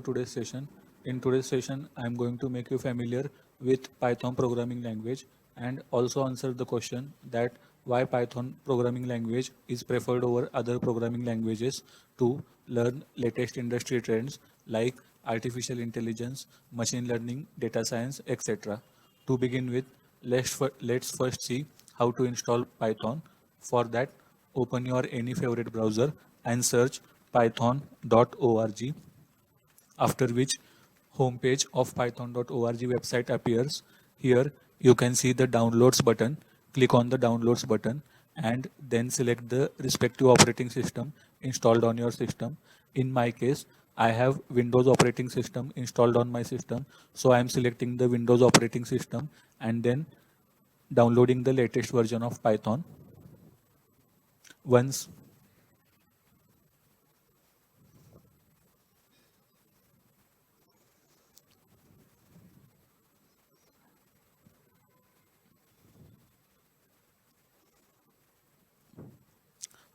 today's session. In today's session, I am going to make you familiar with Python programming language and also answer the question that why Python programming language is preferred over other programming languages to learn latest industry trends like artificial intelligence, machine learning, data science, etc. To begin with, let's first see how to install Python. For that, open your any favorite browser and search python.org, after which homepage of python.org website appears. Here you can see the downloads button. Click on the downloads button and then select the respective operating system installed on your system. In my case, I have Windows operating system installed on my system, so I am selecting the Windows operating system and then downloading the latest version of Python. Once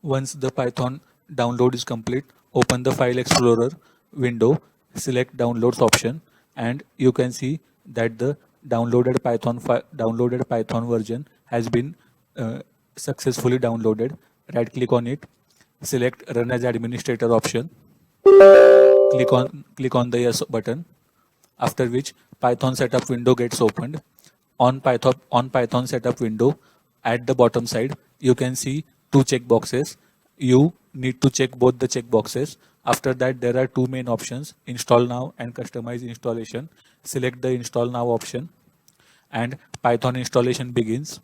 Once the Python download is complete, open the File Explorer window, select Downloads option, and you can see that the downloaded Python version has been successfully downloaded. Right click on it, select Run as Administrator option, click on the Yes button, after which Python setup window gets opened. On Python setup window, at the bottom side, you can see two checkboxes. You need to check both the checkboxes. After that, there are two main options: install now and customize installation. Select the install now option and Python installation begins.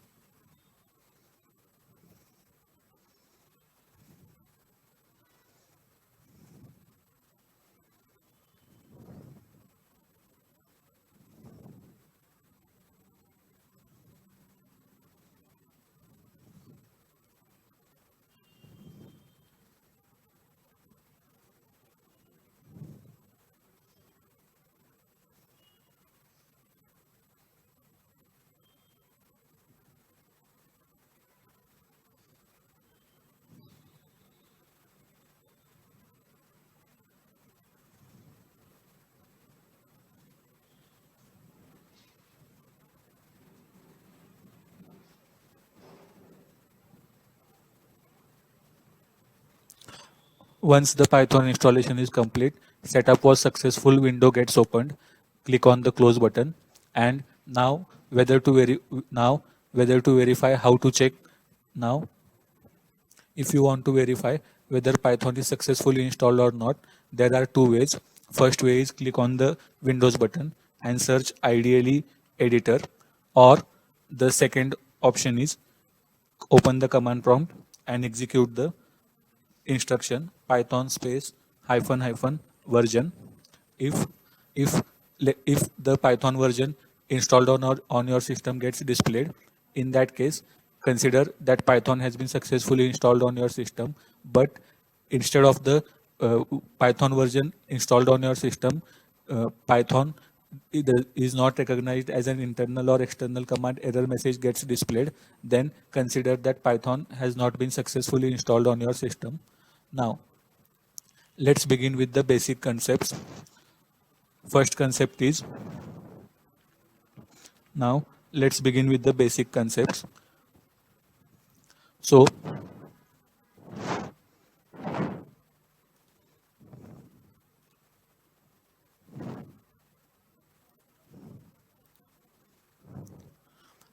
Once the Python installation is complete, setup was successful window gets opened. Click on the close button and now whether to verify how to check. Now if you want to verify whether Python is successfully installed or not, there are two ways. First way is click on the Windows button and search IDLE editor, or the second option is open the command prompt and execute the instruction python space hyphen hyphen version. If if if the Python version installed on your system gets displayed, in that case consider that Python has been successfully installed on your system, but instead of the Python version installed on your system, Python is not recognized as an internal or external command, error message gets displayed, then consider that Python has not been successfully installed on your system. Now let's begin with the basic concepts. First concept is Now let's begin with the basic concepts. So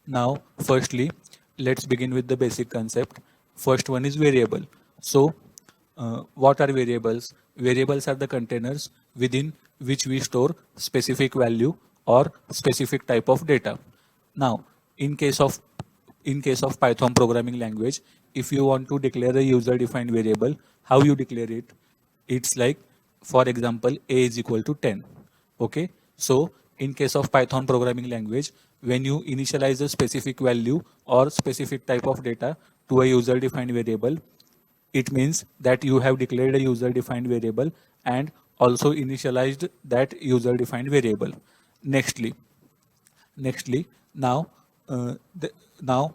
now firstly, let's begin with the basic concept. First one is variable. So what are variables? Variables are the containers within which we store specific value or specific type of data. Now, in case of Python programming language, if you want to declare a user-defined variable, how you declare it? It's like, for example, a is equal to 10. Okay, so in case of Python programming language, when you initialize a specific value or specific type of data to a user-defined variable, it means that you have declared a user defined variable and also initialized that user defined variable. Nextly nextly now uh, the, now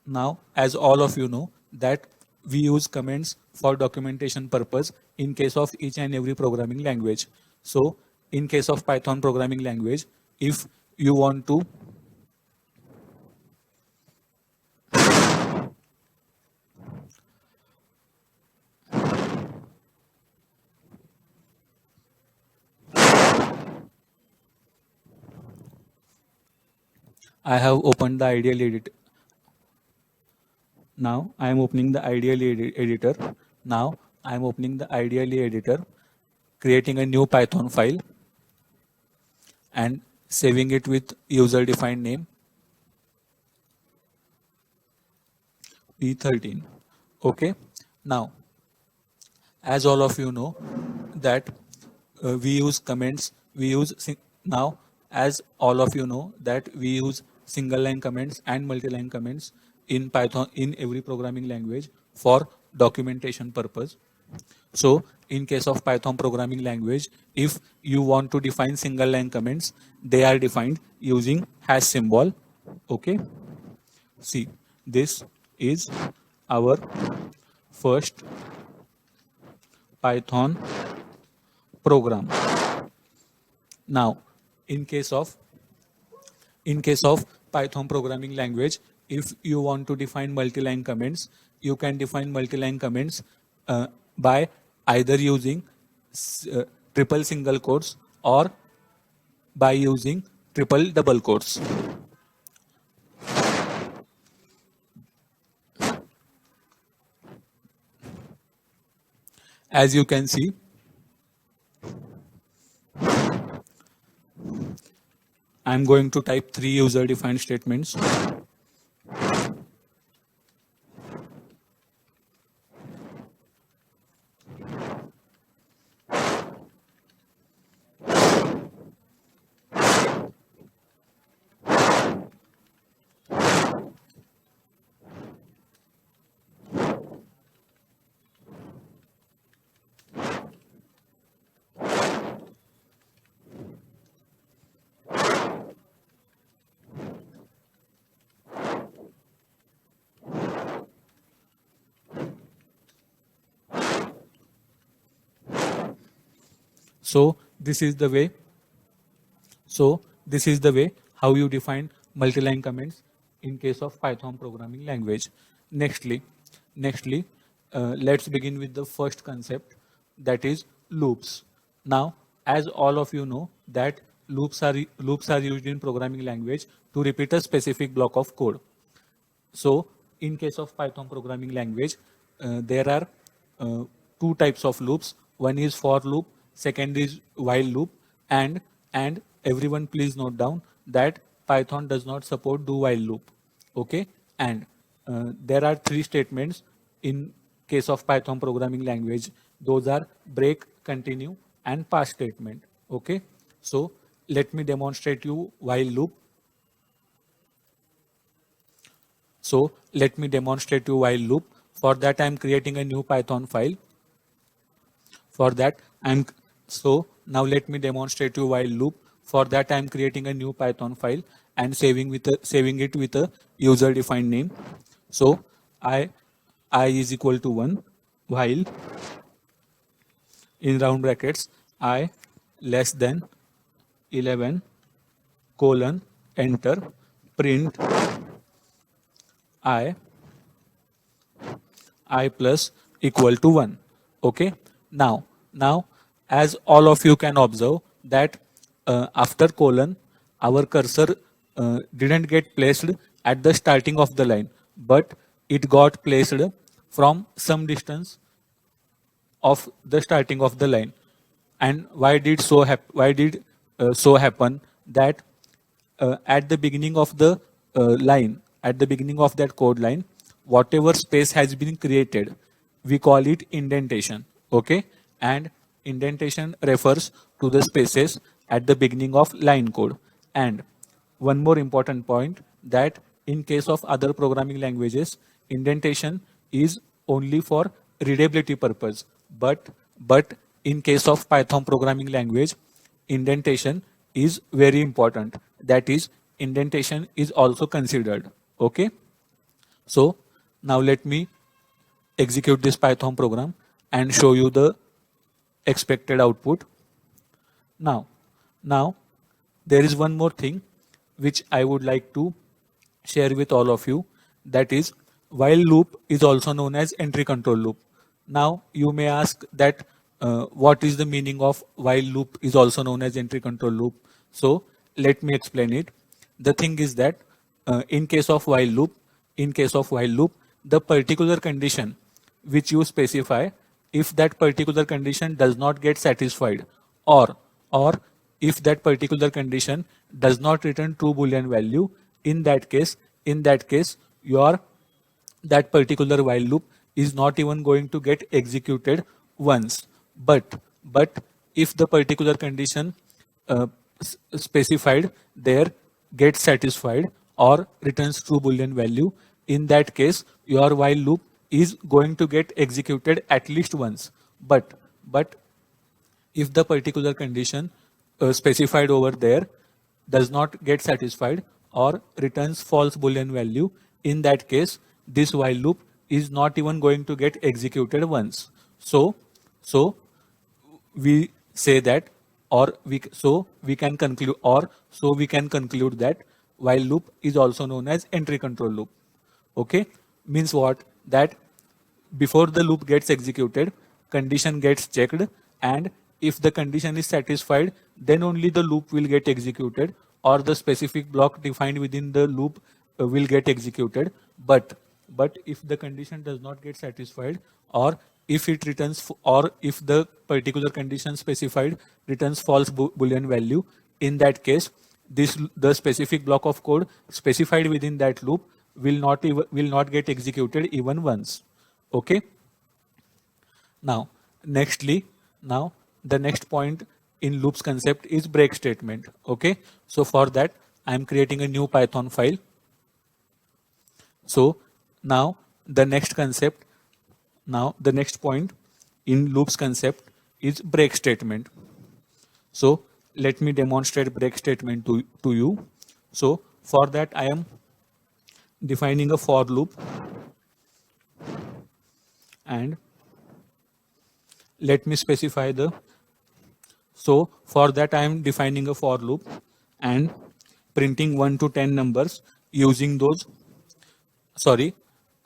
now as all of you know that we use comments for documentation purpose in case of each and every programming language. So in case of Python programming language, if you want to I have opened the ideal edit. Now I am opening the editor. Now I am opening the ideally editor, creating a new Python file and saving it with user defined name P13. Okay. Now, as all of you know that we use comments, now as all of you know that we use single line comments and multi-line comments in Python in every programming language for documentation purpose. So in case of Python programming language, if you want to define single line comments, they are defined using hash symbol. Okay. See, this is our first Python program. Now, in case of Python programming language, if you want to define multi-line comments, you can define multi-line comments by either using triple single quotes or by using triple double quotes. As you can see, I'm going to type 3 user-defined statements. So this is the way. So this is the way how you define multi-line comments in case of Python programming language. Nextly, let's begin with the first concept, that is loops. Now, as all of you know that loops are used in programming language to repeat a specific block of code. So in case of Python programming language, there are two types of loops. One is for loop, second is while loop, and everyone please note down that Python does not support do while loop. Okay, and there are three statements in case of Python programming language. Those are break, continue, and pass statement. Okay, so let me demonstrate you while loop. So let me demonstrate you while loop. For that, I'm creating a new Python file. For that, so now let me demonstrate you while loop. For that, I'm creating a new Python file and saving it with a user defined name. So I is equal to 1 while in round brackets I less than 11 colon enter print I plus equal to 1. Okay. Now, as all of you can observe that after colon, our cursor didn't get placed at the starting of the line, but it got placed from some distance of the starting of the line. And why did so happen that at the beginning of the line, at the beginning of that code line, whatever space has been created, we call it indentation. Okay, and indentation refers to the spaces at the beginning of line code. And one more important point, that in case of other programming languages, indentation is only for readability purpose, but in case of Python programming language, indentation is very important. That is, indentation is also considered. Okay, so now let me execute this Python program and show you the expected output. Now, now there is one more thing which I would like to share with all of you. That is, while loop is also known as entry control loop. Now you may ask that what is the meaning of while loop is also known as entry control loop. So let me explain it. The thing is that in case of while loop, the particular condition which you specify, if that particular condition does not get satisfied, or or if that particular condition does not return true boolean value, in that case your that particular while loop is not even going to get executed once. But if the particular condition specified there gets satisfied or returns true boolean value, in that case your while loop is going to get executed at least once. But if the particular condition specified over there does not get satisfied or returns false boolean value, in that case this while loop is not even going to get executed once. So we say that, or we so we can conclude or so we can conclude that while loop is also known as entry control loop. Okay, means what? That before the loop gets executed, condition gets checked, and if the condition is satisfied, then only the loop will get executed, or the specific block defined within the loop will get executed. But if the condition does not get satisfied, or if it returns or if the particular condition specified returns false boolean value, in that case the specific block of code specified within that loop will not get executed even once. Okay. Now, nextly, now the next point in loops concept is break statement. Okay. So for that, I am creating a new Python file. So now the next concept, now the next point in loops concept is break statement. So let me demonstrate break statement to you. So for that, I am defining a for loop, and let me specify the, so for that I am defining a for loop and printing 1 to 10 numbers using those, sorry,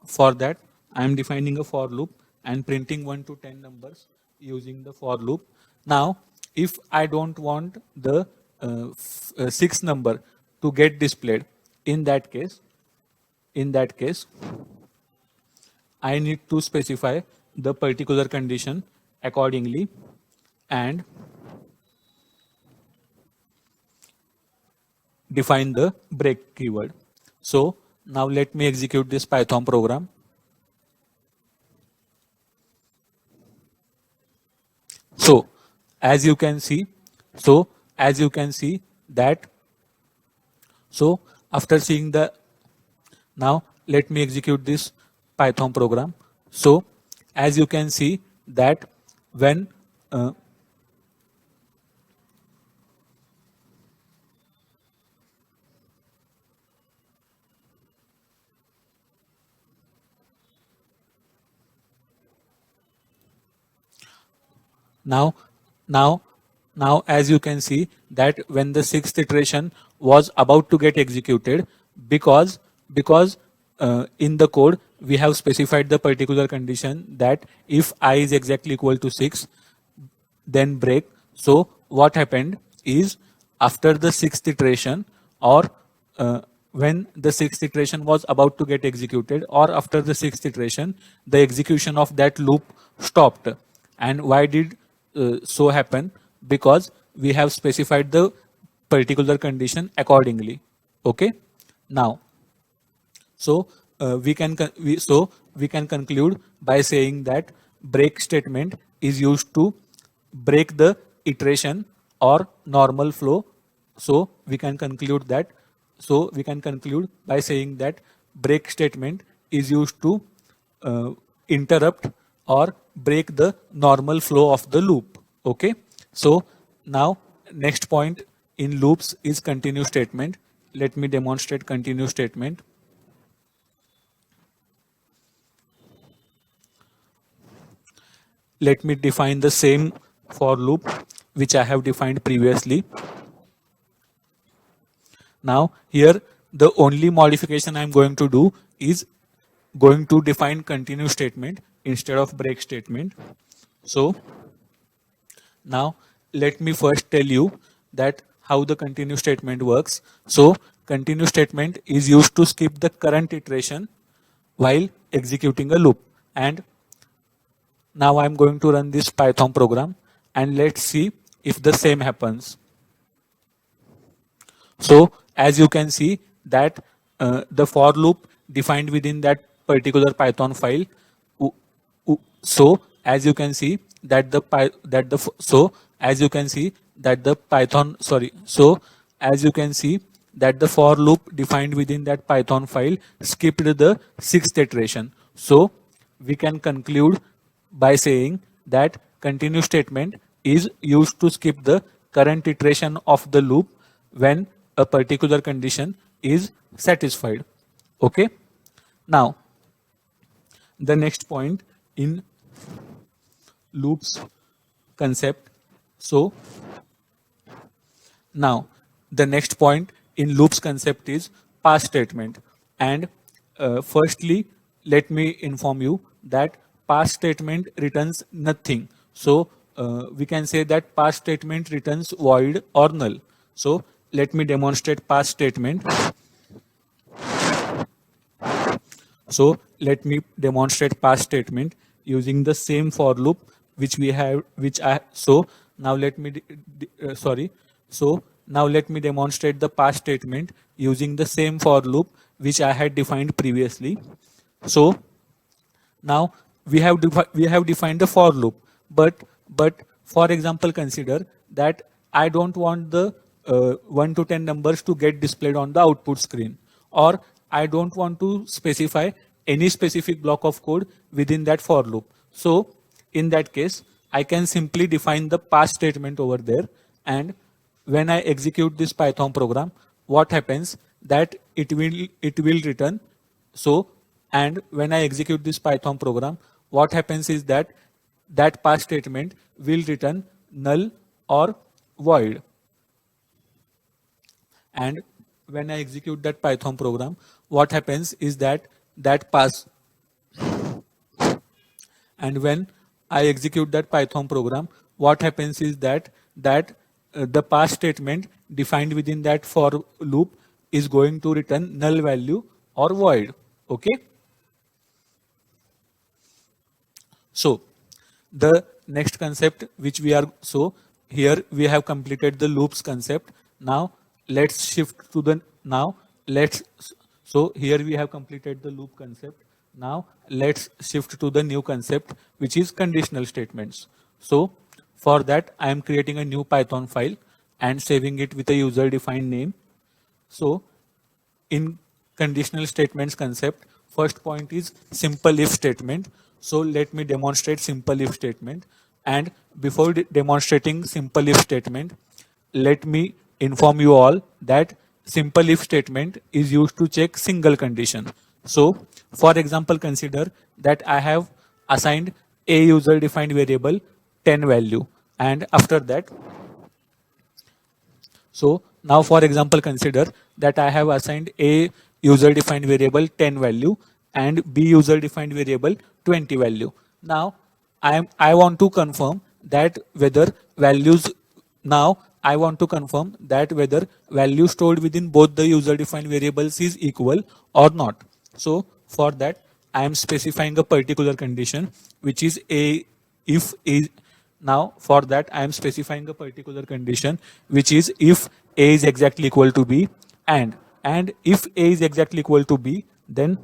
for that I am defining a for loop and printing 1 to 10 numbers using the for loop. Now if I don't want the sixth number to get displayed, in that case I need to specify the particular condition accordingly and define the break keyword. So now let me execute this Python program. So as you can see, that, so after seeing the, now let me execute this Python program. So as you can see that when now now now as you can see that when the sixth iteration was about to get executed, because in the code we have specified the particular condition that if I is exactly equal to 6, then break. So what happened is, after the sixth iteration, or when the sixth iteration was about to get executed, or after the sixth iteration, the execution of that loop stopped. And why did so happen? Because we have specified the particular condition accordingly. Okay. Now, so we can conclude by saying that break statement is used to break the iteration or normal flow. So we can conclude that. So we can conclude by saying that break statement is used to interrupt or break the normal flow of the loop. Okay. So now next point in loops is continue statement. Let me demonstrate continue statement. Let me define the same for loop which I have defined previously. Now here the only modification I am going to do is going to define continue statement instead of break statement. So now let me first tell you that how the continue statement works. So continue statement is used to skip the current iteration while executing a loop. And now I'm going to run this Python program and let's see if the same happens. So as you can see that the for loop defined within that particular Python file. So as you can see that so as you can see that the Python sorry so as you can see that the for loop defined within that Python file skipped the sixth iteration. So we can conclude by saying that continue statement is used to skip the current iteration of the loop when a particular condition is satisfied. Okay. Now the next point in loops concept. So now the next point in loops concept is pass statement. And firstly, let me inform you that pass statement returns nothing. So we can say that pass statement returns void or null. So let me demonstrate pass statement. So let me demonstrate pass statement using the same for loop which we have, which I, so now let me, so now let me demonstrate the pass statement using the same for loop which I had defined previously. So now we have defined the for loop, but for example, consider that I don't want the 1 to 10 numbers to get displayed on the output screen, or I don't want to specify any specific block of code within that for loop. So in that case, I can simply define the pass statement over there, and when I execute this Python program, what happens that it will return. So and when I execute this Python program, what happens is that that pass statement will return null or void. And when I execute that Python program, what happens is that pass, and when I execute that Python program, what happens is that the pass statement defined within that for loop is going to return null value or void. Okay. So the next concept which we are, so here we have completed the loops concept. Now let's shift to the, now let's, so here we have completed the loop concept. Now let's shift to the new concept which is conditional statements. So for that I am creating a new Python file and saving it with a user defined name. So in conditional statements concept, first point is simple if statement. So let me demonstrate simple if statement. And before demonstrating simple if statement, let me inform you all that simple if statement is used to check single condition. So for example, consider that I have assigned a user defined variable 10 value, and after that, so now for example, consider that I have assigned a user defined variable 10 value and b user defined variable 20 value. Now I want to confirm that whether values, now I want to confirm that whether value stored within both the user defined variables is equal or not. So for that I am specifying a particular condition which is a if is, now for that I am specifying a particular condition which is if a is exactly equal to b, and if a is exactly equal to b, then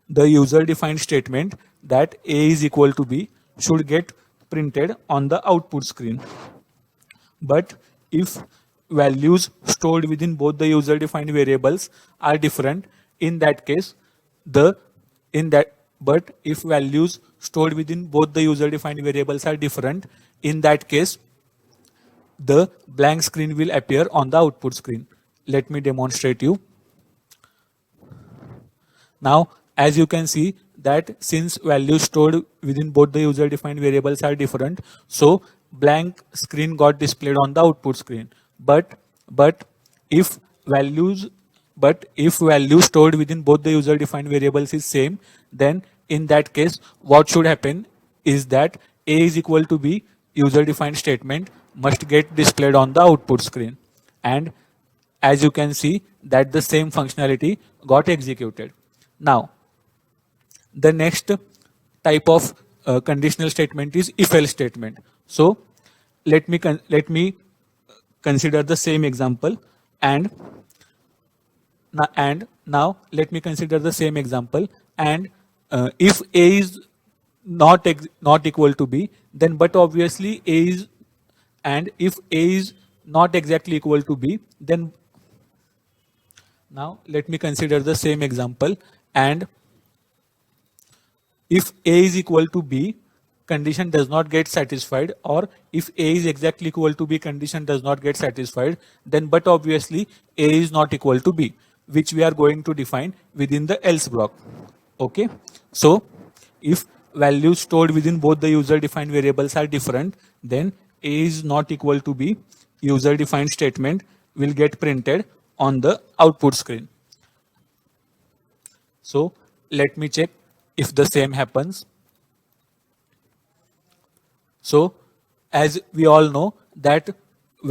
the user defined statement that a is equal to b should get printed on the output screen. But if values stored within both the user defined variables are different, in that case the in that but if values stored within both the user defined variables are different, in that case the blank screen will appear on the output screen. Let me demonstrate you. Now as you can see that since values stored within both the user defined variables are different, so blank screen got displayed on the output screen. But if values but if value stored within both the user defined variables is same, then in that case what should happen is that a is equal to b user defined statement must get displayed on the output screen, and as you can see that the same functionality got executed. Now the next type of conditional statement is if else statement. So let me consider the same example, and now let me consider the same example, and if a is not equal to b, then but obviously a is, and if a is not exactly equal to b, then now let me consider the same example, and if a is equal to b, condition does not get satisfied, or if a is exactly equal to b, condition does not get satisfied, then but obviously a is not equal to b, which we are going to define within the else block. Okay, so if values stored within both the user defined variables are different, then a is not equal to b user defined statement will get printed on the output screen. So let me check if the same happens. So as we all know that